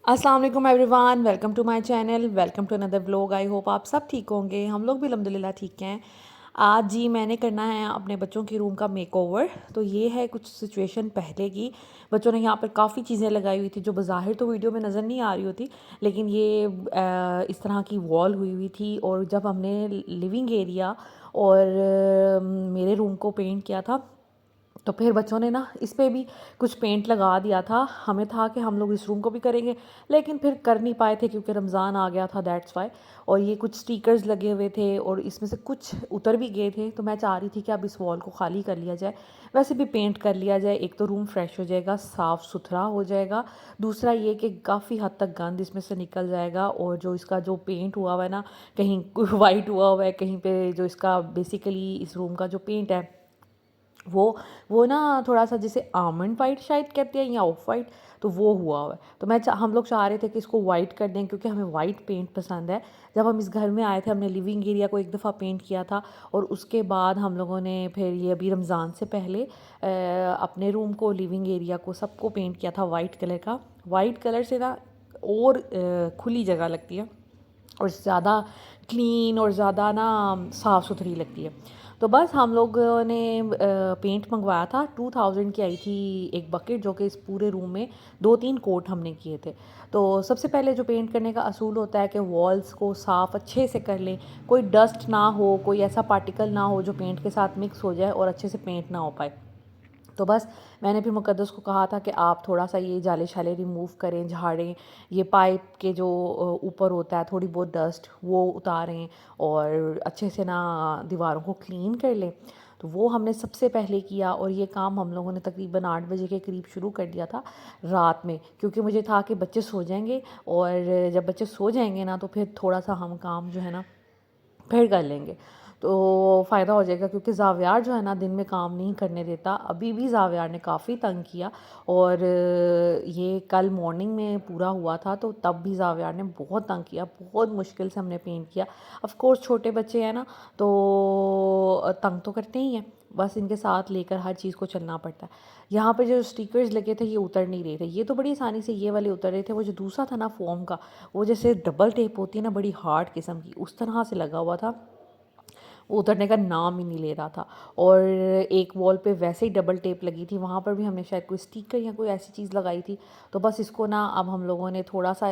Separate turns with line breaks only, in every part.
अस्सलाम वालेकुम everyone, welcome to my channel, welcome to another vlog. I hope आप सब ठीक होंगे। हम लोग भी अल्हम्दुलिल्लाह ठीक हैं। आज जी मैंने करना है अपने बच्चों की रूम का मेकओवर। तो ये है कुछ सिचुएशन पहले की। बच्चों ने यहाँ पर काफ़ी चीज़ें लगाई हुई थी जो बज़ाहिर तो वीडियो में नज़र नहीं आ रही होती, लेकिन ये इस तरह की वॉल हुई हुई थी। और जब हमने लिविंग एरिया और मेरे रूम को पेंट किया था तो फिर बच्चों ने ना इस पे भी कुछ पेंट लगा दिया था। हमें था कि हम लोग इस रूम को भी करेंगे, लेकिन फिर कर नहीं पाए थे क्योंकि रमज़ान आ गया था, दैट्स वाई। और ये कुछ स्टिकर्स लगे हुए थे और इसमें से कुछ उतर भी गए थे, तो मैं चाह रही थी कि अब इस वॉल को खाली कर लिया जाए, वैसे भी पेंट कर लिया जाए। एक तो रूम फ्रेश हो जाएगा, साफ़ सुथरा हो जाएगा। दूसरा ये कि काफ़ी हद तक गंद इसमें से निकल जाएगा। और जो इसका जो पेंट हुआ हुआ है ना, कहीं वाइट हुआ हुआ है, कहीं पे जो इसका बेसिकली इस रूम का जो पेंट है वो वो ना थोड़ा सा जिसे आमंड वाइट शायद कहते हैं या ऑफ वाइट, तो वो हुआ हुआ है। तो हम लोग चाह रहे थे कि इसको वाइट कर दें क्योंकि हमें वाइट पेंट पसंद है। जब हम इस घर में आए थे हमने लिविंग एरिया को एक दफ़ा पेंट किया था, और उसके बाद हम लोगों ने फिर ये अभी रमज़ान से पहले अपने रूम को, लिविंग एरिया को, सबको पेंट किया था वाइट कलर का। वाइट कलर से ना और खुली जगह लगती है और ज़्यादा क्लीन और ज़्यादा ना साफ़ सुथरी लगती है। तो बस हम लोगों ने पेंट मंगवाया था, 2000 की आई थी एक बकेट, जो कि इस पूरे रूम में 2-3 कोट हमने किए थे। तो सबसे पहले जो पेंट करने का असूल होता है कि वॉल्स को साफ़ अच्छे से कर लें, कोई डस्ट ना हो, कोई ऐसा पार्टिकल ना हो जो पेंट के साथ मिक्स हो जाए और अच्छे से पेंट ना हो पाए। तो बस मैंने फिर मुक़द्दस को कहा था कि आप थोड़ा सा ये जाले शाले रिमूव करें, झाड़ें, ये पाइप के जो ऊपर होता है थोड़ी बहुत डस्ट वो उतारें और अच्छे से ना दीवारों को क्लीन कर लें। तो वो हमने सबसे पहले किया, और ये काम हम लोगों ने तकरीबन 8 बजे के करीब शुरू कर दिया था रात में, क्योंकि मुझे था कि बच्चे सो जाएंगे, और जब बच्चे सो जाएंगे ना तो फिर थोड़ा सा हम काम जो है ना फिर कर लेंगे, तो फ़ायदा हो जाएगा। क्योंकि ज़ावियार जो है ना दिन में काम नहीं करने देता। अभी भी ज़ावियार ने काफ़ी तंग किया, और ये कल मॉर्निंग में पूरा हुआ था, तो तब भी ज़ावियार ने बहुत तंग किया, बहुत मुश्किल से हमने पेंट किया। ऑफ़ कोर्स छोटे बच्चे हैं ना, तो तंग तो करते ही हैं, बस इनके साथ लेकर हर चीज़ को चलना पड़ता है। यहाँ पे जो स्टिकर्स लगे थे ये उतर नहीं रहे थे, ये तो बड़ी आसानी से ये वाले उतर रहे थे। वो जो दूसरा था ना फ़ोम का, वो जैसे डबल टेप होती है ना, बड़ी हार्ड किस्म की, उस तरह से लगा हुआ था, वो उतरने का नाम ही नहीं ले रहा था। और एक वॉल पे वैसे ही डबल टेप लगी थी, वहाँ पर भी हमने शायद कोई स्टिकर या कोई ऐसी चीज़ लगाई थी। तो बस इसको ना अब हम लोगों ने थोड़ा सा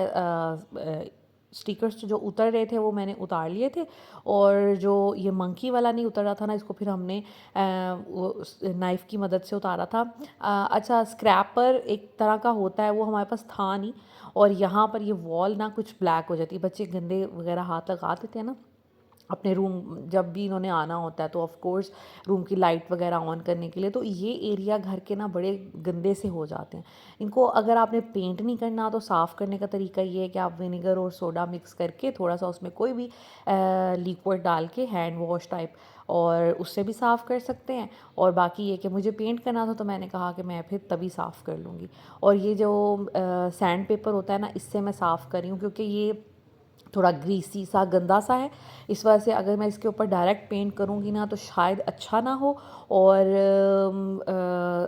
स्टिकर्स जो उतर रहे थे वो मैंने उतार लिए थे, और जो ये मंकी वाला नहीं उतर रहा था ना, इसको फिर हमने वो नाइफ़ की मदद से उतारा था। अच्छा, स्क्रैपर एक तरह का होता है, वो हमारे पास था नहीं। और यहाँ पर ये वॉल ना कुछ ब्लैक हो जाती है, बच्चे गंदे वगैरह हाथ लगा देते हैं ना अपने रूम, जब भी इन्होंने आना होता है तो ऑफ़ कोर्स रूम की लाइट वगैरह ऑन करने के लिए, तो ये एरिया घर के ना बड़े गंदे से हो जाते हैं। इनको अगर आपने पेंट नहीं करना तो साफ़ करने का तरीका ये है कि आप विनेगर और सोडा मिक्स करके थोड़ा सा उसमें कोई भी लिक्विड डाल के हैंड वॉश टाइप, और उससे भी साफ़ कर सकते हैं। और बाकी ये कि मुझे पेंट करना था तो मैंने कहा कि मैं फिर तभी साफ़ कर लूँगी। और ये जो सैंड पेपर होता है ना, इससे मैं साफ़ कर रही हूँ क्योंकि ये थोड़ा ग्रीसी सा गंदा सा है। इस वजह से अगर मैं इसके ऊपर डायरेक्ट पेंट करूँगी ना तो शायद अच्छा ना हो, और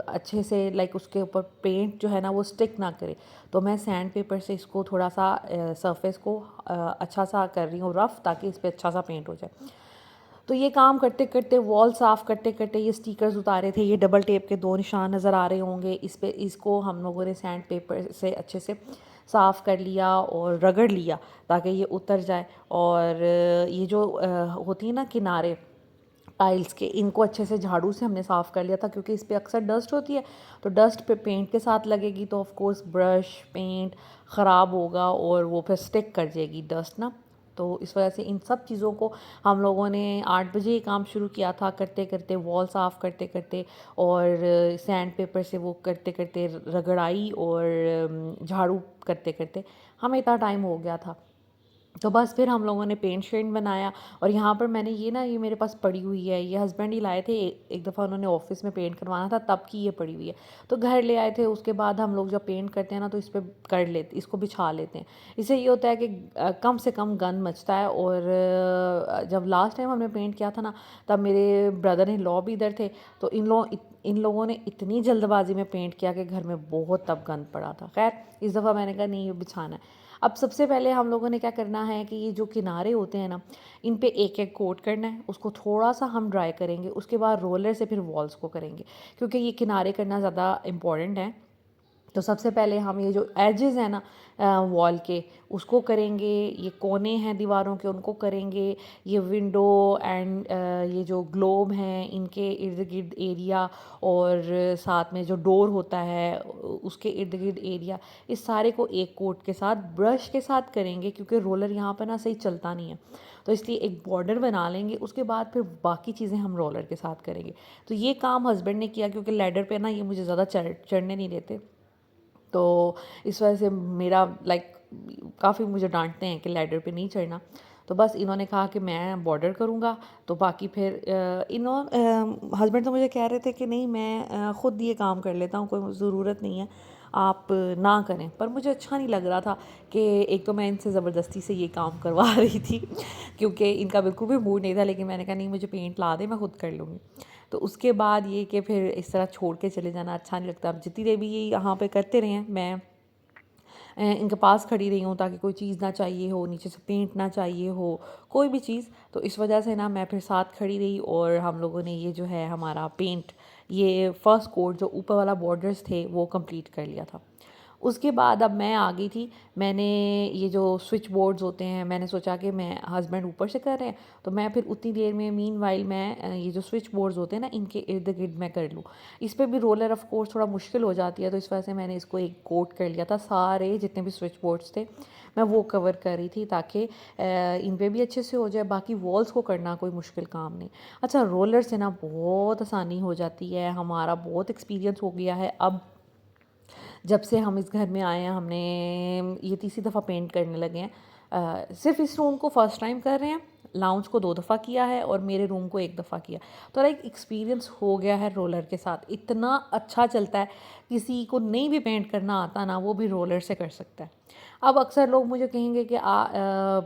अच्छे से लाइक उसके ऊपर पेंट जो है ना वो स्टिक ना करे। तो मैं सैंड पेपर से इसको थोड़ा सा सरफेस को अच्छा सा कर रही हूँ रफ़, ताकि इस पर अच्छा सा पेंट हो जाए। तो ये काम करते करते, वॉल साफ़ करते करते, ये स्टिकर्स उतारे थे, ये डबल टेप के 2 निशान नज़र आ रहे होंगे इस पे, इसको हम लोगों ने सैंड पेपर से अच्छे से साफ़ कर लिया और रगड़ लिया ताकि ये उतर जाए। और ये जो होती है ना किनारे टाइल्स के, इनको अच्छे से झाड़ू से हमने साफ़ कर लिया था, क्योंकि इस पे अक्सर डस्ट होती है, तो डस्ट पे पेंट के साथ लगेगी तो ऑफ़ कोर्स ब्रश पेंट ख़राब होगा और वो फिर स्टिक कर जाएगी डस्ट ना। तो इस वजह से इन सब चीज़ों को हम लोगों ने 8 बजे ये काम शुरू किया था, करते करते, वॉल साफ़ करते करते, और सैंड पेपर से वो करते करते रगड़ाई, और झाड़ू करते करते हमें इतना टाइम हो गया था। तो बस फिर हम लोगों ने पेंट शेंट बनाया। और यहाँ पर मैंने ये ना, ये मेरे पास पड़ी हुई है, ये हस्बैंड ही लाए थे, एक दफ़ा उन्होंने ऑफिस में पेंट करवाना था तब की ये पड़ी हुई है। तो घर ले आए थे, उसके बाद हम लोग जब पेंट करते हैं ना तो इस पर कर लेते, इसको बिछा लेते हैं। इससे ये होता है कि कम से कम गंद मचता है। और जब लास्ट टाइम हमने पेंट किया था ना, तब मेरे ब्रदर इन लॉ भी इधर थे, तो इन लोगों ने इतनी जल्दबाजी में पेंट किया कि घर में बहुत तब गंद पड़ा था। खैर इस दफ़ा मैंने कहा नहीं, ये बिछाना है। अब सबसे पहले हम लोगों ने क्या करना है कि ये जो किनारे होते हैं ना, इन पे एक एक कोट करना है, उसको थोड़ा सा हम ड्राई करेंगे, उसके बाद रोलर से फिर वॉल्स को करेंगे, क्योंकि ये किनारे करना ज़्यादा इम्पॉर्टेंट है। तो सबसे पहले हम ये जो एजेस हैं ना वॉल के, उसको करेंगे, ये कोने हैं दीवारों के उनको करेंगे, ये विंडो एंड ये जो ग्लोब हैं इनके इर्द गिर्द एरिया, और साथ में जो डोर होता है उसके इर्द गिर्द एरिया, इस सारे को एक कोट के साथ ब्रश के साथ करेंगे, क्योंकि रोलर यहाँ पर ना सही चलता नहीं है, तो इसलिए एक बॉर्डर बना लेंगे। उसके बाद फिर बाकी चीज़ें हम रोलर के साथ करेंगे। तो ये काम हस्बैंड ने किया, क्योंकि लैडर पे ना ये मुझे ज़्यादा चढ़ने नहीं देते, तो इस वजह से मेरा लाइक काफ़ी मुझे डांटते हैं कि लैडर पे नहीं चढ़ना। तो बस इन्होंने कहा कि मैं बॉर्डर करूँगा, तो बाकी फिर हस्बैंड तो मुझे कह रहे थे कि नहीं, मैं ख़ुद ये काम कर लेता हूँ, कोई ज़रूरत नहीं है, आप ना करें। पर मुझे अच्छा नहीं लग रहा था कि एक तो मैं इनसे ज़बरदस्ती से ये काम करवा रही थी क्योंकि इनका बिल्कुल भी मूड नहीं था, लेकिन मैंने कहा नहीं, मुझे पेंट ला दे, मैं खुद कर लूँगी। तो उसके बाद ये कि फिर इस तरह छोड़ के चले जाना अच्छा नहीं लगता। अब जितनी देर भी ये यहाँ पे करते रहे हैं, मैं इनके पास खड़ी रही हूँ ताकि कोई चीज़ ना चाहिए हो, नीचे से पेंट ना चाहिए हो, कोई भी चीज़, तो इस वजह से ना मैं फिर साथ खड़ी रही, और हम लोगों ने ये जो है हमारा पेंट, ये फर्स्ट कोट जो ऊपर वाला बॉर्डर्स थे वो कंप्लीट कर लिया था। उसके बाद अब मैं आ गई थी। मैंने ये जो स्विच बोर्ड्स होते हैं, मैंने सोचा कि मैं हस्बैंड ऊपर से कर रहे हैं, तो मैं फिर उतनी देर में मीनवाइल मैं ये जो स्विच बोर्ड्स होते हैं ना, इनके इर्द गिर्द मैं कर लूँ। इस पर भी रोलर ऑफ कोर्स थोड़ा मुश्किल हो जाती है, तो इस वजह से मैंने इसको एक कोट कर लिया था। सारे जितने भी स्विच बोर्ड्स थे मैं वो कवर कर रही थी, ताकि इन पे भी अच्छे से हो जाए। बाकी वॉल्स को करना कोई मुश्किल काम नहीं। अच्छा, रोलर से ना बहुत आसानी हो जाती है, हमारा बहुत एक्सपीरियंस हो गया है। अब जब से हम इस घर में आए हैं, हमने ये तीसरी दफ़ा पेंट करने लगे हैं। सिर्फ इस रूम को फर्स्ट टाइम कर रहे हैं, लाउंज को 2 दफ़ा किया है और मेरे रूम को 1 दफ़ा किया। तो लाइक एक्सपीरियंस हो गया है रोलर के साथ, इतना अच्छा चलता है। किसी को नहीं भी पेंट करना आता ना, वो भी रोलर से कर सकता है। अब अक्सर लोग मुझे कहेंगे कि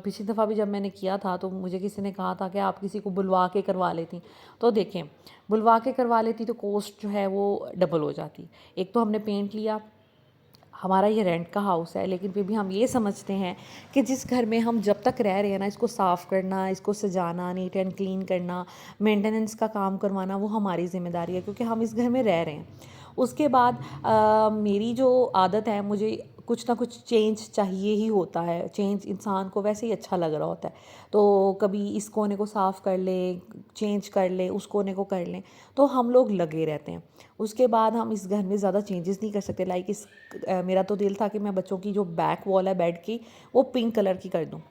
पिछली दफ़ा भी जब मैंने किया था तो मुझे किसी ने कहा था कि आप किसी को बुलवा के करवा लेती। तो देखें, बुलवा के करवा लेती तो कॉस्ट जो है वो डबल हो जाती। एक तो हमने पेंट लिया, हमारा ये रेंट का हाउस है, लेकिन फिर भी हम ये समझते हैं कि जिस घर में हम जब तक रह रहे हैं ना, इसको साफ़ करना, इसको सजाना, नीट एंड क्लीन करना, मेंटेनेंस का काम करवाना, वो हमारी ज़िम्मेदारी है, क्योंकि हम इस घर में रह रहे हैं। उसके बाद मेरी जो आदत है, मुझे कुछ ना कुछ चेंज चाहिए ही होता है। चेंज इंसान को वैसे ही अच्छा लग रहा होता है, तो कभी इस कोने को साफ़ कर लें, चेंज कर लें, उस कोने को कर लें, तो हम लोग लगे रहते हैं। उसके बाद हम इस घर में ज़्यादा चेंजेस नहीं कर सकते। लाइक मेरा तो दिल था कि मैं बच्चों की जो बैक वॉल है बेड की, वो पिंक कलर की कर दूँ,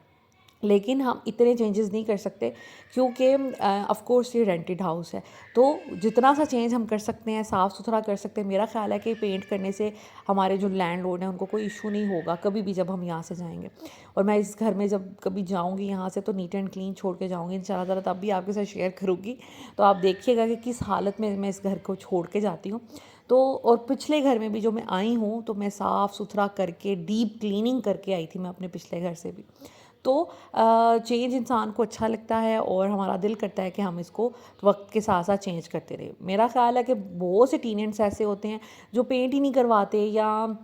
लेकिन हम इतने चेंजेस नहीं कर सकते, क्योंकि ऑफ कोर्स ये रेंटेड हाउस है। तो जितना सा चेंज हम कर सकते हैं, साफ़ सुथरा कर सकते हैं। मेरा ख्याल है कि पेंट करने से हमारे जो लैंडलॉर्ड हैं उनको कोई इशू नहीं होगा कभी भी जब हम यहाँ से जाएंगे। और मैं इस घर में जब कभी जाऊँगी यहाँ से, तो नीट एंड क्लीन छोड़ के जाऊँगी इंशाल्लाह ताला, तब भी आपके साथ शेयर करूँगी। तो आप देखिएगा कि किस हालत में मैं इस घर को छोड़ के जाती हूँ। तो और पिछले घर में भी जो मैं आई हूँ, तो मैं साफ़ सुथरा करके डीप क्लीनिंग करके आई थी मैं अपने पिछले घर से भी। तो चेंज इंसान को अच्छा लगता है, और हमारा दिल करता है कि हम इसको वक्त के साथ साथ चेंज करते रहे। मेरा ख्याल है कि बहुत से टीनेंट्स ऐसे होते हैं जो पेंट ही नहीं करवाते, या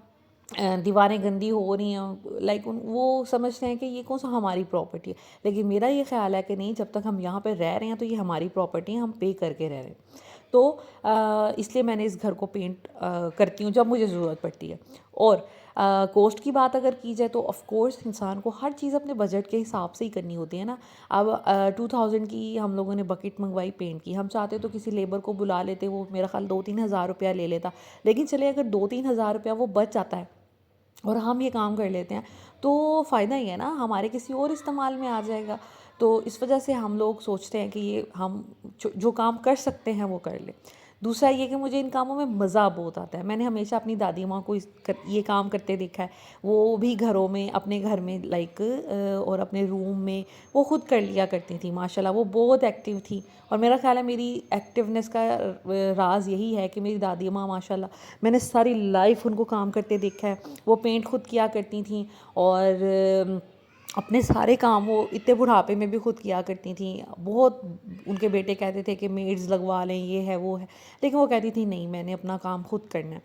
दीवारें गंदी हो रही हैं, लाइक वो समझते हैं कि ये कौन सा हमारी प्रॉपर्टी है। लेकिन मेरा ये ख्याल है कि नहीं, जब तक हम यहाँ पर रह रहे हैं तो ये हमारी प्रॉपर्टी है, हम पे करके रह रहे हैं। तो इसलिए मैंने इस घर को पेंट करती हूँ जब मुझे ज़रूरत पड़ती है। और कॉस्ट की बात अगर की जाए, तो ऑफ़ कोर्स इंसान को हर चीज़ अपने बजट के हिसाब से ही करनी होती है ना। अब 2000 की हम लोगों ने बकेट मंगवाई पेंट की, हम चाहते तो किसी लेबर को बुला लेते, वो मेरा ख्याल 2-3 हज़ार रुपया ले लेता। लेकिन चलिए, अगर 2-3 हज़ार रुपया वो बच जाता है और हम ये काम कर लेते हैं, तो फ़ायदा ही है ना, हमारे किसी और इस्तेमाल में आ जाएगा। तो इस वजह से हम लोग सोचते हैं कि ये हम जो काम कर सकते हैं वो कर लें। दूसरा ये कि मुझे इन कामों में मज़ा बहुत आता है। मैंने हमेशा अपनी दादी माँ को ये काम करते देखा है। वो भी घरों में, अपने घर में लाइक और अपने रूम में वो खुद कर लिया करती थी। माशाल्लाह वो बहुत एक्टिव थी, और मेरा ख्याल है मेरी एक्टिवनेस का राज यही है कि मेरी दादी माँ माशाल्लाह, मैंने सारी लाइफ उनको काम करते देखा है। वो पेंट खुद किया करती थी, और अपने सारे काम वो इतने बुढ़ापे में भी खुद किया करती थी। बहुत उनके बेटे कहते थे कि मेड्स लगवा लें, ये है वो है, लेकिन वो कहती थी नहीं, मैंने अपना काम खुद करना है।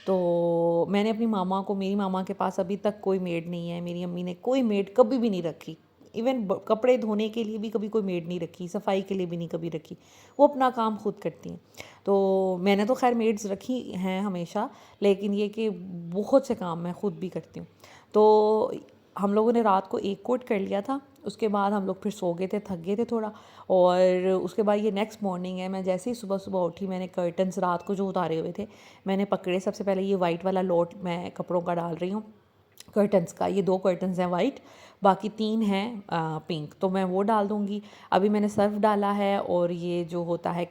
तो मैंने अपनी मामा को, मेरी मामा के पास अभी तक कोई मेड नहीं है, मेरी अम्मी ने कोई मेड कभी भी नहीं रखी। इवन कपड़े धोने के लिए भी कभी कोई मेड नहीं रखी, सफाई के लिए भी नहीं कभी रखी, वो अपना काम खुद करती हैं। तो मैंने तो खैर मेड्स रखी हैं हमेशा, लेकिन ये कि बहुत से काम मैं खुद भी करती हूँ। तो हम लोगों ने रात को एक कोट कर लिया था, उसके बाद हम लोग फिर सो गए थे, थक गए थे थोड़ा। और उसके बाद ये नेक्स्ट मॉर्निंग है, मैं जैसे ही सुबह सुबह उठी, मैंने कर्टन्स रात को जो उतारे हुए थे मैंने पकड़े। सबसे पहले ये वाइट वाला लोट मैं कपड़ों का डाल रही हूँ कर्टन्स का। ये 2 कर्टन्स हैं वाइट, बाकी 3 हैं पिंक, तो मैं वो डाल दूँगी। अभी मैंने सर्फ डाला है और ये जो होता है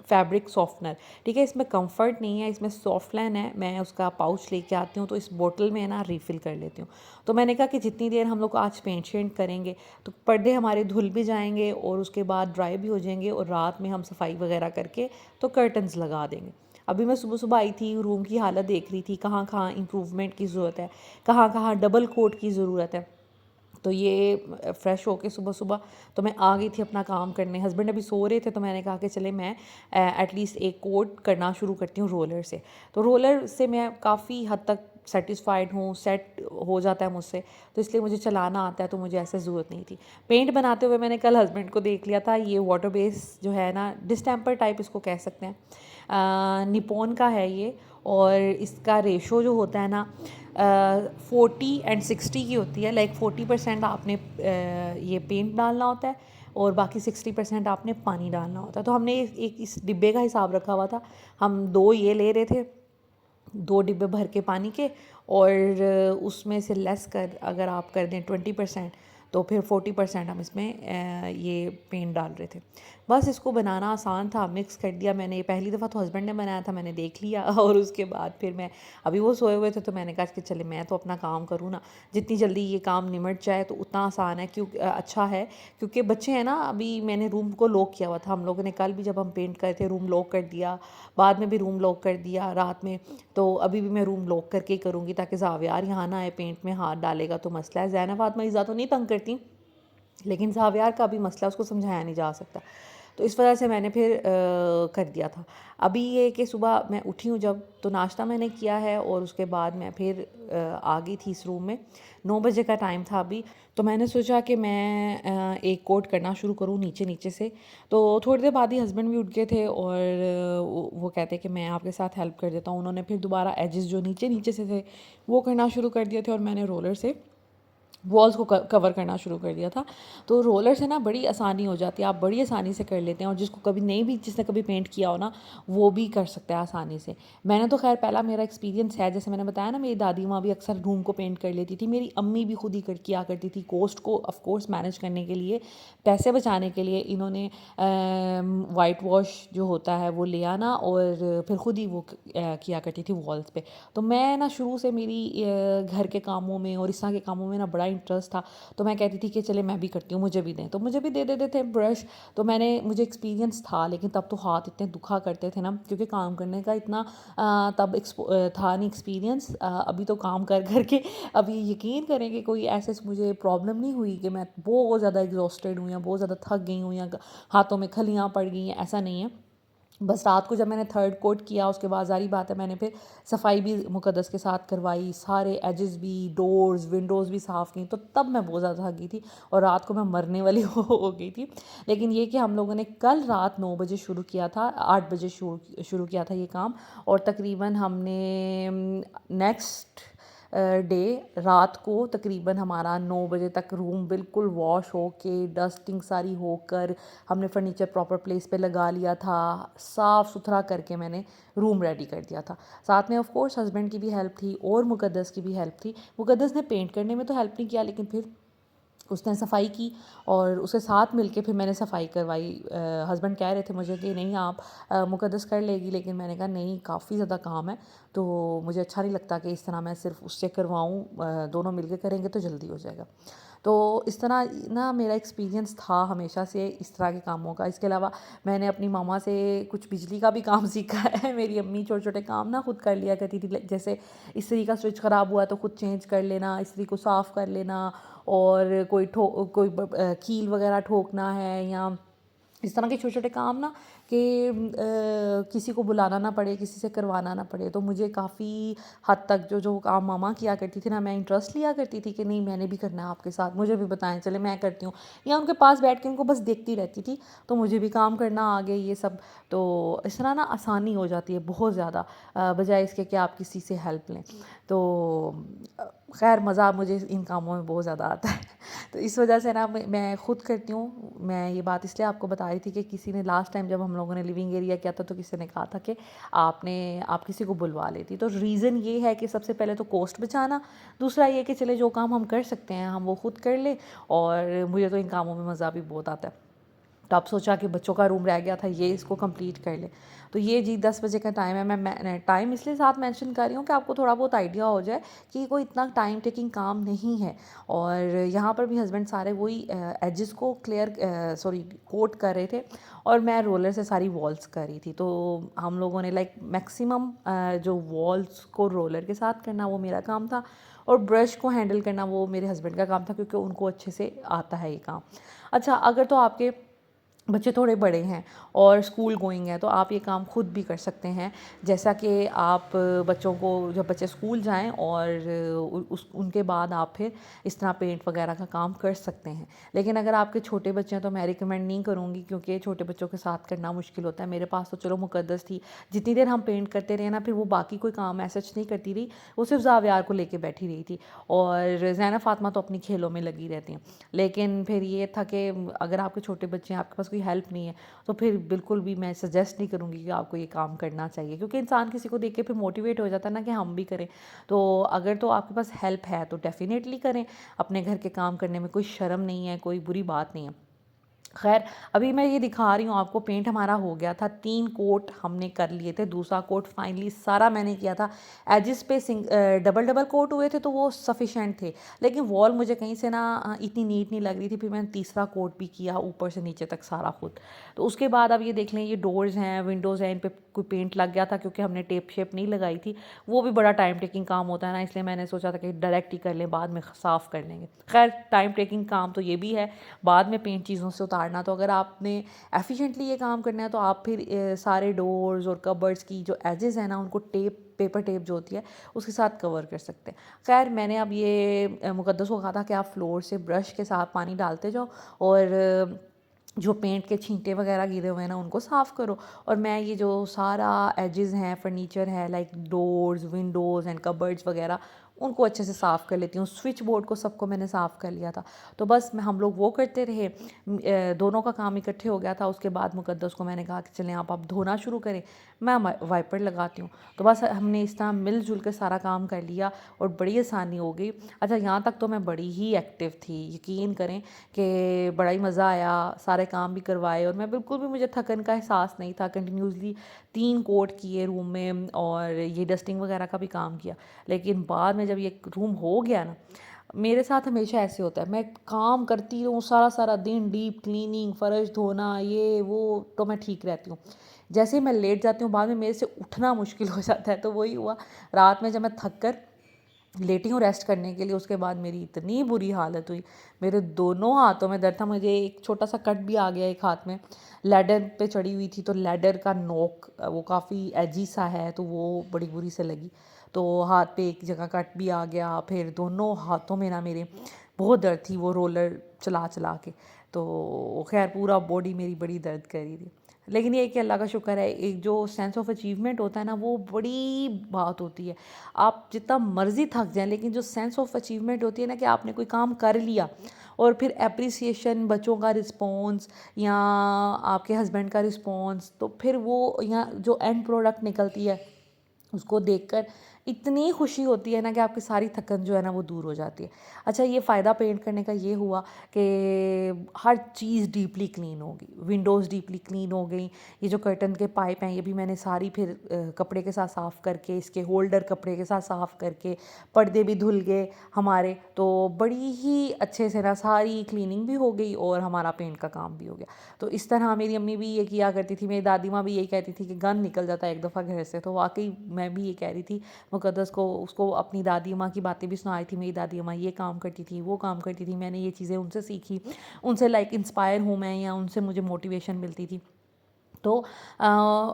फैब्रिक सॉफ्टनर, ठीक है। इसमें कंफर्ट नहीं है, इसमें सॉफ्टलाइन है। मैं उसका पाउच लेके आती हूँ तो इस बोतल में ना रिफ़िल कर लेती हूँ। तो मैंने कहा कि जितनी देर हम लोग आज पेंट शेंट करेंगे तो पर्दे हमारे धुल भी जाएंगे और उसके बाद ड्राई भी हो जाएंगे, और रात में हम सफाई वगैरह करके तो कर्टन्स लगा देंगे। अभी मैं सुबह सुबह आई थी, रूम की हालत देख रही थी, कहाँ कहाँ इम्प्रूवमेंट की ज़रूरत है, कहाँ कहाँ डबल कोट की ज़रूरत है। तो ये फ़्रेश होके सुबह सुबह तो मैं आ गई थी अपना काम करने। हस्बैंड अभी सो रहे थे तो मैंने कहा कि चले मैं एटलीस्ट एक कोट करना शुरू करती हूँ रोलर से। तो रोलर से मैं काफ़ी हद तक सेटिस्फाइड हूँ, सेट हो जाता है मुझसे, तो इसलिए मुझे चलाना आता है, तो मुझे ऐसे ज़रूरत नहीं थी। पेंट बनाते हुए मैंने कल हस्बैंड को देख लिया था। ये वाटर बेस जो है ना, डिस्टेम्पर टाइप इसको कह सकते हैं, निपॉन का है ये। और इसका रेशो जो होता है ना 40 और 60 की होती है। लाइक 40% आपने ये पेंट डालना होता है और बाकी 60% आपने पानी डालना होता है। तो हमने एक इस डिब्बे का हिसाब रखा हुआ था। हम 2 ये ले रहे थे, 2 डिब्बे भर के पानी के, और उसमें से लेस कर अगर आप कर दें 20%, तो फिर 40% हम इसमें ये पेंट डाल रहे थे। बस इसको बनाना आसान था, मिक्स कर दिया मैंने। ये पहली दफ़ा तो हस्बैंड ने बनाया था, मैंने देख लिया और उसके बाद फिर मैं, अभी वो सोए हुए थे तो मैंने कहा कि चले मैं तो अपना काम करूँ ना, जितनी जल्दी ये काम निमट जाए तो उतना आसान है, क्योंकि अच्छा है। क्योंकि बच्चे हैं ना, अभी मैंने रूम को लॉक किया हुआ था। हम लोगों ने कल भी जब हम पेंट करे थे रूम लॉक कर दिया, बाद में भी रूम लॉक कर दिया रात में। तो अभी भी मैं रूम लॉक करके ही करूँगी ताकि ज़ावियार यहाँ ना आए, पेंट में हाथ डालेगा तो मसला है। ज़ैनब फातिमा इज़ा तो नहीं तंग करती, लेकिन ज़ावियार का भी मसला, उसको समझाया नहीं जा सकता। तो इस वजह से मैंने फिर कर दिया था। अभी ये कि सुबह मैं उठी हूँ जब, तो नाश्ता मैंने किया है और उसके बाद मैं फिर आ गई थी इस रूम में। 9 बजे का टाइम था अभी। तो मैंने सोचा कि मैं एक कोट करना शुरू करूँ नीचे नीचे से। तो थोड़ी देर बाद ही हस्बैंड भी उठ गए थे और वो कहते कि मैं आपके साथ हेल्प कर देता हूँ। उन्होंने फिर दोबारा एजेस जो नीचे नीचे से थे वो करना शुरू कर दिए थे, और मैंने रोलर से वॉल्स को कवर करना शुरू कर दिया था। तो रोलर से ना बड़ी आसानी हो जाती है, आप बड़ी आसानी से कर लेते हैं, और जिसको कभी नहीं भी, जिसने कभी पेंट किया हो ना, वो भी कर सकता है आसानी से। मैंने तो खैर पहला मेरा एक्सपीरियंस है, जैसे मैंने बताया ना, मेरी दादी माँ भी अक्सर रूम को पेंट कर लेती थी, मेरी अम्मी भी खुद ही किया करती थी। कॉस्ट को ऑफ कोर्स मैनेज करने के लिए, पैसे बचाने के लिए इन्होंने वाइट वॉश जो होता है वो ले आना और फिर खुद ही वो किया करती थी वॉल्स पे। तो मैं ना शुरू से मेरी घर के कामों में और इस तरह के कामों में ना बड़ा इंटरेस्ट था। तो मैं कहती थी कि चले मैं भी करती हूँ, मुझे भी दें, तो मुझे भी दे देते थे ब्रश। तो मुझे एक्सपीरियंस था, लेकिन तब तो हाथ इतने दुखा करते थे ना, क्योंकि काम करने का इतना तब था नहीं एक्सपीरियंस। अभी तो काम कर कर के अभी यकीन करें कि कोई ऐसे मुझे प्रॉब्लम नहीं हुई कि मैं बहुत ज़्यादा एग्जॉस्टेड हूँ या बहुत ज़्यादा थक गई हूँ या हाथों में खलियाँ पड़ गई हैं, ऐसा नहीं है। बस रात को जब मैंने थर्ड कोट किया, उसके बाद ज़ाहिर बात है मैंने फिर सफाई भी मुकद्दस के साथ करवाई, सारे एजेस भी, डोर्स विंडोज़ भी साफ़ की। तो तब मैं बहुत ज़्यादा थक गई थी और रात को मैं मरने वाली हो गई थी। लेकिन ये कि हम लोगों ने कल रात 9 बजे शुरू किया था, 8 बजे शुरू किया था ये काम, और तकरीबन हमने नेक्स्ट डे रात को तकरीबन हमारा 9 बजे तक रूम बिल्कुल वॉश हो के, डस्टिंग सारी होकर, हमने फर्नीचर प्रॉपर प्लेस पे लगा लिया था, साफ़ सुथरा करके मैंने रूम रेडी कर दिया था। साथ में ऑफ कोर्स हस्बैंड की भी हेल्प थी और मुकद्दस की भी हेल्प थी। मुकद्दस ने पेंट करने में तो हेल्प नहीं किया, लेकिन फिर उसने सफाई की और उसके साथ मिलके फिर मैंने सफाई करवाई। हस्बैंड कह रहे थे मुझे कि नहीं आप मुकद्दस कर लेगी, लेकिन मैंने कहा नहीं, काफ़ी ज़्यादा काम है, तो मुझे अच्छा नहीं लगता कि इस तरह मैं सिर्फ उससे करवाऊँ, दोनों मिलके करेंगे तो जल्दी हो जाएगा। तो इस तरह ना मेरा एक्सपीरियंस था हमेशा से इस तरह के कामों का। इसके अलावा मैंने अपनी मामा से कुछ बिजली का भी काम सीखा है। मेरी अम्मी छोटे-छोटे काम ना खुद कर लिया करती थी। जैसे इस्त्री का स्विच ख़राब हुआ तो खुद चेंज कर लेना, इस्त्री को साफ़ कर लेना, और कील वग़ैरह ठोकना है, या इस तरह के छोटे-छोटे काम ना कि किसी को बुलाना ना पड़े, किसी से करवाना ना पड़े। तो मुझे काफ़ी हद तक जो काम मामा किया करती थी ना, मैं इंटरेस्ट लिया करती थी कि नहीं मैंने भी करना है आपके साथ, मुझे भी बताएं, चले मैं करती हूँ, या उनके पास बैठ के उनको बस देखती रहती थी, तो मुझे भी काम करना आ गए ये सब। तो इस तरह ना आसानी हो जाती है बहुत ज़्यादा, बजाय इसके कि आप किसी से हेल्प लें। तो खैर मज़ा मुझे इन कामों में बहुत ज़्यादा आता है। तो इस वजह से ना मैं ख़ुद करती हूँ। मैं ये बात इसलिए आपको बता रही थी कि किसी ने लास्ट टाइम जब हम लोगों ने लिविंग एरिया किया था तो किसी ने कहा था कि आप किसी को बुलवा लेती। तो रीज़न ये है कि सबसे पहले तो कॉस्ट बचाना, दूसरा ये कि चले जो काम हम कर सकते हैं हम वो खुद कर लें, और मुझे तो इन कामों में मज़ा भी बहुत आता है। तो अब सोचा कि बच्चों का रूम रह गया था, ये इसको कंप्लीट कर ले। तो ये जी 10 बजे का टाइम है। मैं टाइम इसलिए साथ मेंशन कर रही हूँ कि आपको थोड़ा बहुत आइडिया हो जाए कि कोई इतना टाइम टेकिंग काम नहीं है। और यहाँ पर भी हस्बैंड सारे वही एजेस को कोट कर रहे थे, और मैं रोलर से सारी वॉल्स कर रही थी। तो हम लोगों ने लाइक मैक्सिमम जो वॉल्स को रोलर के साथ करना वो मेरा काम था, और ब्रश को हैंडल करना वो मेरे हस्बैंड का काम था, क्योंकि उनको अच्छे से आता है ये काम। अच्छा, अगर तो आपके बच्चे थोड़े बड़े हैं और स्कूल गोइंग है तो आप ये काम खुद भी कर सकते हैं। जैसा कि आप बच्चों को, जब बच्चे स्कूल जाएं और उनके बाद आप फिर इस तरह पेंट वगैरह का काम कर सकते हैं। लेकिन अगर आपके छोटे बच्चे हैं तो मैं रिकमेंड नहीं करूँगी, क्योंकि छोटे बच्चों के साथ करना मुश्किल होता है। मेरे पास तो चलो मुकद्दस थी, जितनी देर हम पेंट करते रहे ना, फिर वो बाकी कोई काम ऐसा नहीं करती रही, वो सिर्फ ज़ावियार को लेके बैठी रही थी, और ज़ैना फ़ातिमा तो अपनी खेलों में लगी रहती हैं। लेकिन फिर ये था कि अगर आपके छोटे बच्चे हैं, आपके पास कोई हेल्प नहीं है, तो फिर बिल्कुल भी मैं सजेस्ट नहीं करूँगी कि आपको ये काम करना चाहिए, क्योंकि इंसान किसी को देख के फिर मोटिवेट हो जाता है ना कि हम भी करें। तो अगर तो आपके पास हेल्प है तो डेफ़िनेटली करें। अपने घर के काम करने में कोई शर्म नहीं है, कोई बुरी बात नहीं है। खैर, अभी मैं ये दिखा रही हूँ आपको, पेंट हमारा हो गया था, 3 कोट हमने कर लिए थे, दूसरा कोट फाइनली सारा मैंने किया था। एजेस पे डबल कोट हुए थे तो वो सफिशेंट थे, लेकिन वॉल मुझे कहीं से ना इतनी नीट नहीं लग रही थी, फिर मैंने तीसरा कोट भी किया ऊपर से नीचे तक सारा खुद। तो उसके बाद अब ये देख लें, ये डोर्स हैं, विंडोज़ हैं, इन पे कोई पेंट लग गया था क्योंकि हमने टेप शेप नहीं लगाई थी। वो भी बड़ा टाइम टेकिंग काम होता है ना, इसलिए मैंने सोचा था कि डायरेक्ट ही कर लें, बाद में साफ़ कर लेंगे। खैर, टाइम टेकिंग काम तो ये भी है, बाद में पेंट चीज़ों से उतारना। तो अगर आपने एफिशिएंटली ये काम करना है तो आप फिर सारे डोर्स और कबर्ड्स की जो एजेस हैं ना, उनको पेपर टेप जो होती है उसके साथ कवर कर सकते हैं। खैर, मैंने अब ये मुकद्दस को कहा था कि आप फ्लोर से ब्रश के साथ पानी डालते जाओ, और जो पेंट के छींटे वगैरह गिरे हुए हैं ना उनको साफ़ करो। और मैं ये जो सारा एजेस हैं, फर्नीचर है, like doors, Windows and cupboards वगैरह, उनको अच्छे से साफ़ कर लेती हूँ। स्विच बोर्ड को सबको मैंने साफ़ कर लिया था। तो बस हम लोग वो करते रहे, दोनों का काम इकट्ठे हो गया था। उसके बाद मुकद्दस को मैंने कहा कि चलें आप धोना शुरू करें, मैं वाइपर लगाती हूँ। तो बस हमने इस तरह मिलजुल कर सारा काम कर लिया और बड़ी आसानी हो गई। अच्छा, यहाँ तक तो मैं बड़ी ही एक्टिव थी, यकीन करें कि बड़ा ही मज़ा आया, सारे काम भी करवाए, और मैं बिल्कुल भी, मुझे थकन का एहसास नहीं था। कंटिन्यूसली 3 कोट किए रूम में, और ये डस्टिंग वगैरह का भी काम किया। लेकिन बाद में जब ये रूम हो गया ना, मेरे साथ हमेशा ऐसे होता है, मैं काम करती रहूँ सारा सारा दिन, डीप क्लीनिंग, फ़र्श धोना, ये वो, तो मैं ठीक रहती हूँ। जैसे ही मैं लेट जाती हूँ बाद में मेरे से उठना मुश्किल हो जाता है। तो वही हुआ, रात में जब मैं थक कर लेटी हूँ रेस्ट करने के लिए, उसके बाद मेरी इतनी बुरी हालत हुई, मेरे दोनों हाथों में दर्द था। मुझे एक छोटा सा कट भी आ गया एक हाथ में, लैडर पे चढ़ी हुई थी तो लैडर का नोक वो काफ़ी एजी सा है, तो वो बड़ी बुरी से लगी। तो हाथ पे एक जगह कट भी आ गया, फिर दोनों हाथों में ना मेरे बहुत दर्द थी वो रोलर चला चला के। तो खैर, पूरा बॉडी मेरी बड़ी दर्द कर रही थी। लेकिन ये कि अल्लाह का शुक्र है, एक जो सेंस ऑफ अचीवमेंट होता है ना, वो बड़ी बात होती है। आप जितना मर्ज़ी थक जाएं, लेकिन जो सेंस ऑफ अचीवमेंट होती है ना, कि आपने कोई काम कर लिया, और फिर एप्रिसिएशन, बच्चों का रिस्पॉन्स या आपके हस्बैंड का रिस्पॉन्स, तो फिर वो यहाँ जो एंड प्रोडक्ट निकलती है उसको देखकर इतनी खुशी होती है ना कि आपकी सारी थकन जो है ना वो दूर हो जाती है। अच्छा, ये फ़ायदा पेंट करने का ये हुआ कि हर चीज़ डीपली क्लीन हो गई, विंडोज़ डीपली क्लीन हो गई, ये जो कर्टन के पाइप हैं ये भी मैंने सारी फिर कपड़े के साथ साफ़ करके, इसके होल्डर कपड़े के साथ साफ़ करके, पर्दे भी धुल गए हमारे, तो बड़ी ही अच्छे से ना सारी क्लीनिंग भी हो गई और हमारा पेंट का काम भी हो गया। तो इस तरह मेरी अम्मी भी ये किया करती थी, मेरी दादी माँ भी यही कहती थी कि गंद निकल जाता है एक दफ़ा घर से, तो वाक़ई मैं भी ये कह रही थी। मुक़द्दस को उसको अपनी दादी माँ की बातें भी सुनाई थी, मेरी दादी माँ ये काम करती थी, वो काम करती थी, मैंने ये चीज़ें उनसे सीखी, उनसे लाइक इंस्पायर हूँ मैं, या उनसे मुझे मोटिवेशन मिलती थी। तो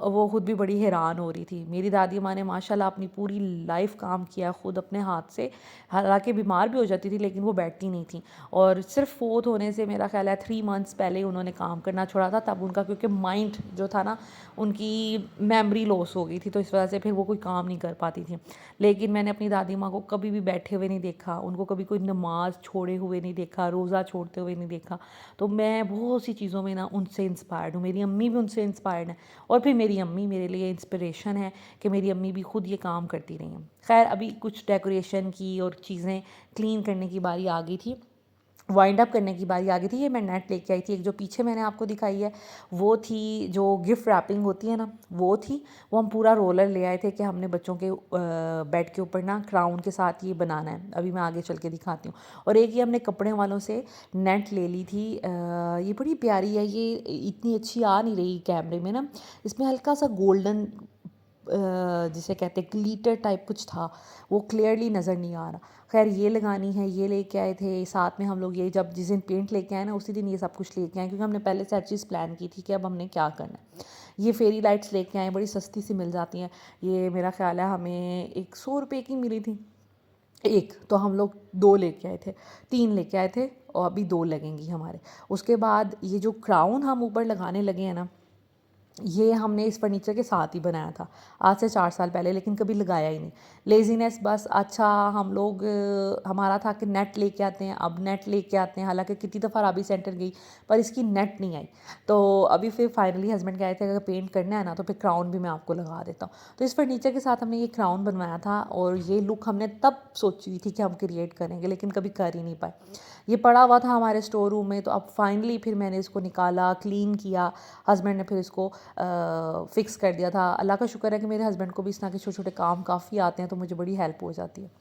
वो ख़ुद भी बड़ी हैरान हो रही थी। मेरी दादी माँ ने माशाल्लाह अपनी पूरी लाइफ काम किया ख़ुद अपने हाथ से, हालांकि बीमार भी हो जाती थी लेकिन वो बैठती नहीं थी। और सिर्फ फोत होने से मेरा ख्याल है 3 मंथ्स पहले उन्होंने काम करना छोड़ा था, तब उनका क्योंकि माइंड जो था ना, उनकी मेमोरी लॉस हो गई थी, तो इस वजह से फिर वो कोई काम नहीं कर पाती थी। लेकिन मैंने अपनी दादी माँ को कभी भी बैठे हुए नहीं देखा, उनको कभी कोई नमाज़ छोड़े हुए नहीं देखा, रोज़ा छोड़ते हुए नहीं देखा। तो मैं बहुत सी चीज़ों में ना उनसे इंस्पायर्ड हूँ, मेरी अम्मी भी उनसे इंस्पायर्ड है, और फिर मेरी अम्मी मेरे लिए इंस्पिरेशन है कि मेरी अम्मी भी खुद ये काम करती रही हैं। खैर, अभी कुछ डेकोरेशन की और चीज़ें क्लीन करने की बारी आ गई थी, वाइंड अप करने की बारी आ गई थी। ये मैं नेट लेके आई थी, एक जो पीछे मैंने आपको दिखाई है वो थी जो गिफ्ट रैपिंग होती है ना, वो थी। वो हम पूरा रोलर ले आए थे कि हमने बच्चों के बेड के ऊपर ना क्राउन के साथ ये बनाना है, अभी मैं आगे चल के दिखाती हूँ। और एक ये हमने कपड़े वालों से नेट ले ली थी, ये बड़ी प्यारी है, ये इतनी अच्छी आ नहीं रही कैमरे में ना, इसमें हल्का सा गोल्डन जिसे कहते हैं ग्लिटर टाइप कुछ था, वो क्लियरली नज़र नहीं आ रहा। खैर, ये लगानी है, ये लेके आए थे साथ में हम लोग। ये जब जिस दिन पेंट लेके आए ना, उसी दिन ये सब कुछ लेके आए, क्योंकि हमने पहले से हर चीज़ प्लान की थी कि अब हमने क्या करना है। ये फेरी लाइट्स लेके आए, बड़ी सस्ती सी मिल जाती हैं। ये मेरा ख्याल है हमें 100 रुपये की मिली थी एक, तो हम लोग 2 लेके आए थे, 3 लेके आए थे, और अभी 2 लगेंगी हमारे। उसके बाद ये जो क्राउन हम ऊपर लगाने लगे हैं ना, ये हमने इस फर्नीचर के साथ ही बनाया था आज से 4 साल पहले, लेकिन कभी लगाया ही नहीं। लेज़ीनेस बस। अच्छा, हम लोग हमारा था कि नेट लेके आते हैं, अब नेट लेके आते हैं, हालांकि कितनी दफ़ा राबी सेंटर गई पर इसकी नेट नहीं आई। तो अभी फिर फाइनली हस्बैंड कह रहे थे अगर पेंट करना है ना तो फिर क्राउन भी मैं आपको लगा देता हूँ। तो इस फर्नीचर के साथ हमने ये क्राउन बनवाया था, और ये लुक हमने तब सोची थी कि हम क्रिएट करेंगे, लेकिन कभी कर ही नहीं पाए। ये पड़ा हुआ था हमारे स्टोर रूम में, तो अब फाइनली फिर मैंने इसको निकाला, क्लीन किया, हस्बैंड ने फिर इसको फ़िक्स कर दिया था। अल्लाह का शुक्र है कि मेरे हस्बैंड को भी इस तरह के छोटे छोटे काम काफ़ी आते हैं, तो मुझे बड़ी हेल्प हो जाती है।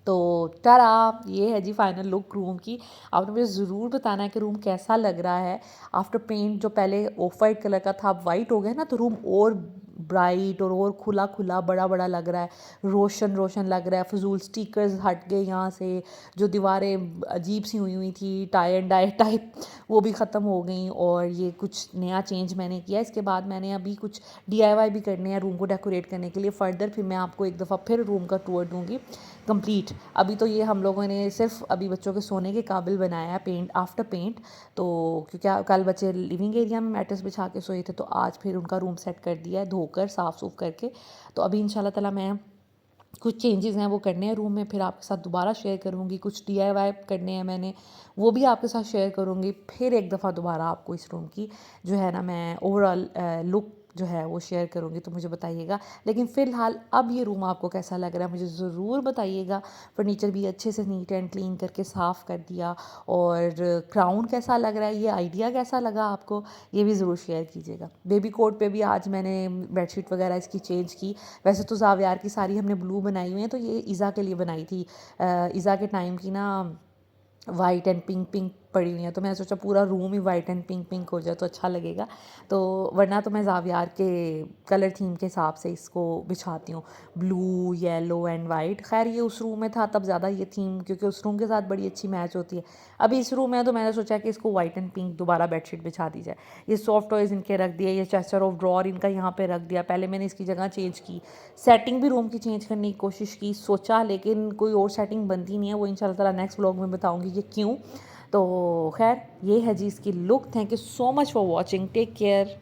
तो टारा, ये है जी फाइनल लुक रूम की। आपने मुझे ज़रूर बताना है कि रूम कैसा लग रहा है आफ्टर पेंट। जो पहले ऑफ वाइट कलर का था अब वाइट हो गया ना, तो रूम और ब्राइट और खुला खुला बड़ा बड़ा लग रहा है, रोशन रोशन लग रहा है। फजूल स्टिकर्स हट गए यहाँ से, जो दीवारें अजीब सी हुई हुई थी टाई एंड डाई टाइप, वो भी ख़त्म हो गई। और ये कुछ नया चेंज मैंने किया। इसके बाद मैंने अभी कुछ DIY भी करने हैं रूम को डेकोरेट करने के लिए फर्दर। फिर मैं आपको एक दफ़ा फिर रूम का टूर दूँगी कंप्लीट। अभी तो ये हम लोगों ने सिर्फ अभी बच्चों के सोने के काबिल बनाया है पेंट आफ्टर पेंट। तो क्योंकि कल बच्चे लिविंग एरिया में मैट्रेस बिछा के सोए थे, तो आज फिर उनका रूम सेट कर दिया है धोकर साफ़ सूफ करके। तो अभी इंशाल्लाह ताला मैं कुछ चेंजेस हैं वो करने हैं रूम में, फिर आपके साथ दोबारा शेयर करूँगी। कुछ DIY करने हैं मैंने, वो भी आपके साथ शेयर करूँगी। फिर एक दफ़ा दोबारा आपको इस रूम की जो है ना मैं ओवरऑल लुक जो है वो शेयर करूँगी, तो मुझे बताइएगा। लेकिन फ़िलहाल अब ये रूम आपको कैसा लग रहा है मुझे ज़रूर बताइएगा। फर्नीचर भी अच्छे से नीट एंड क्लीन करके साफ़ कर दिया, और क्राउन कैसा लग रहा है, ये आइडिया कैसा लगा आपको, ये भी ज़रूर शेयर कीजिएगा। बेबी कोट पे भी आज मैंने बेडशीट वगैरह इसकी चेंज की। वैसे तो ज़ावियार की सारी हमने ब्लू बनाई हुई हैं, तो ये इज़ा के लिए बनाई थी। इज़ा के टाइम की ना वाइट एंड पिंक पिंक पड़ी हुई हैं, तो मैंने सोचा पूरा room he white and pink pink हो जाए तो अच्छा लगेगा। तो वरना तो मैं ज़ावियार के कलर थीम के हिसाब से इसको बिछाती हूँ, ब्लू येलो एंड वाइट। खैर, ये उस रूम में था तब ज़्यादा ये थीम, क्योंकि उस रूम के साथ बड़ी अच्छी मैच होती है। अभी इस रूम में तो मैंने सोचा कि इसको वाइट एंड पिंक दोबारा बेडशीट बिछा दी जाए। ये सॉफ्ट टॉयज़ इनके रख दिए, ये चेस्टर ऑफ ड्रॉर इनका यहाँ पर रख दिया। पहले मैंने इसकी जगह चेंज की, सेटिंग भी रूम की चेंज करने की कोशिश की, सोचा, लेकिन कोई और सेटिंग बनती नहीं है। वो इंशाल्लाह ताला नेक्स्ट व्लॉग में बताऊँगी कि क्यों। तो खैर, ये है जी इसकी look. Thank you so much for watching, take care.